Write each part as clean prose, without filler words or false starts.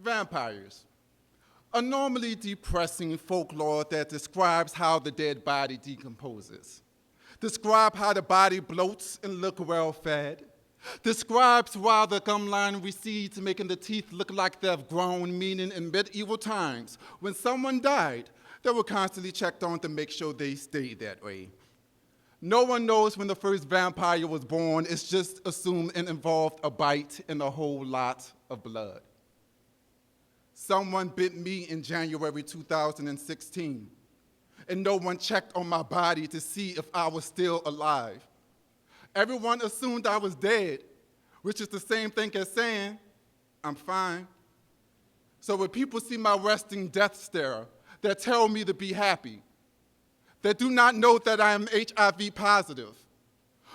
Vampires, a normally depressing folklore that describes how the dead body decomposes. Describe how the body bloats and look well-fed. Describes why the gum line recedes, making the teeth look like they've grown, meaning in medieval times, when someone died, they were constantly checked on to make sure they stayed that way. No one knows when the first vampire was born. It's just assumed and involved a bite and a whole lot of blood. Someone bit me in January 2016, and no one checked on my body to see if I was still alive. Everyone assumed I was dead, which is the same thing as saying, I'm fine. So when people see my resting death stare, they tell me to be happy. They do not know that I am HIV positive.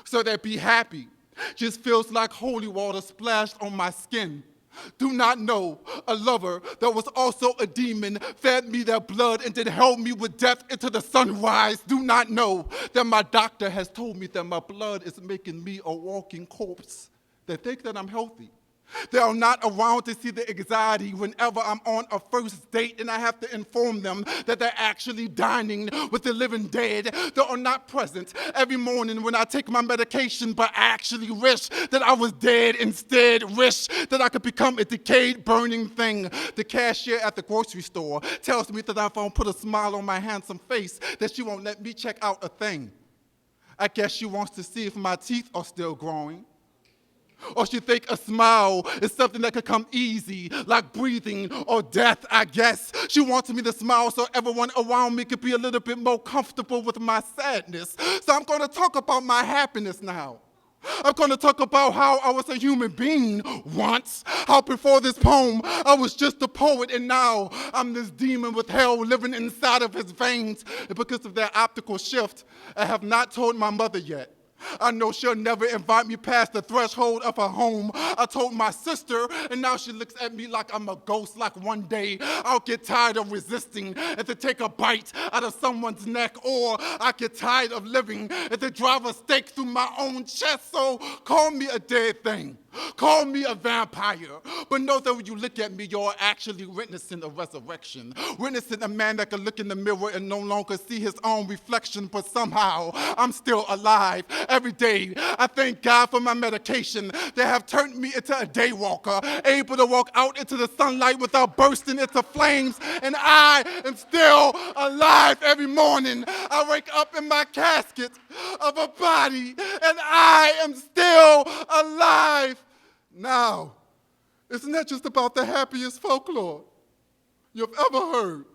So that be happy just feels like holy water splashed on my skin. Do not know a lover that was also a demon fed me their blood and then held me with death into the sunrise. Do not know that my doctor has told me that my blood is making me a walking corpse. They think that I'm healthy. They are not around to see the anxiety whenever I'm on a first date and I have to inform them that they're actually dining with the living dead. They are not present every morning when I take my medication, but I actually wish that I was dead instead. Wish that I could become a decayed, burning thing. The cashier at the grocery store tells me that if I don't put a smile on my handsome face, that she won't let me check out a thing. I guess she wants to see if my teeth are still growing. Or she think a smile is something that could come easy, like breathing or death, I guess. She wanted me to smile so everyone around me could be a little bit more comfortable with my sadness. So I'm going to talk about my happiness now. I'm going to talk about how I was a human being once, how before this poem I was just a poet, and now I'm this demon with hell living inside of his veins. And because of that optical shift, I have not told my mother yet. I know she'll never invite me past the threshold of her home. I told my sister, and now she looks at me like I'm a ghost, like one day I'll get tired of resisting and to take a bite out of someone's neck, or I get tired of living and to drive a stake through my own chest. So call me a dead thing. Call me a vampire, but know that when you look at me, you're actually witnessing a resurrection, witnessing a man that can look in the mirror and no longer see his own reflection, but somehow I'm still alive. Every day, I thank God for my medication that have turned me into a day walker, able to walk out into the sunlight without bursting into flames, and I am still alive every morning. I wake up in my casket of a body, and I am still alive. Now, isn't that just about the happiest folklore you've ever heard?